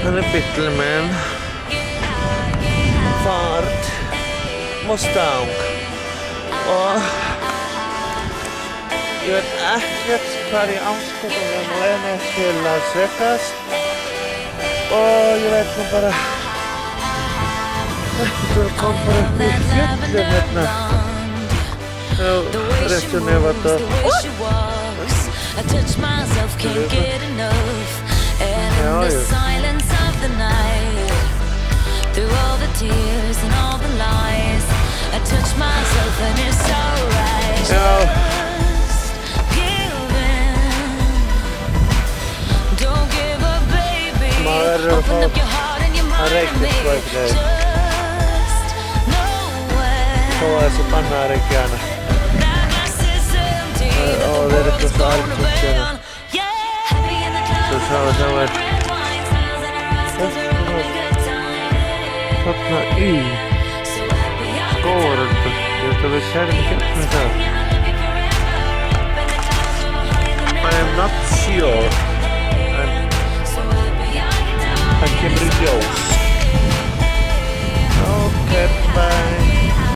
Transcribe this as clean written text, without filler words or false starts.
Hann bíllinn minn. Ford Mustang. Og ég veit ekkert hvar í anskotanum leiðinni til Las Vegas. Og ég veit nú bara ekki kom bara upp í fjöllum hérna. Réttu Nevada. I touch myself, can't get enough. And in the silence of the night, through all the tears and all the lies, I touch myself and it's alright. Just give in. Don't give up, baby. Open up your heart and your mind, baby. Just know when that glass is empty, that the world's gonna rebound. Så sa vi det var öppna i skåret. Jag vet inte det. I am not sure.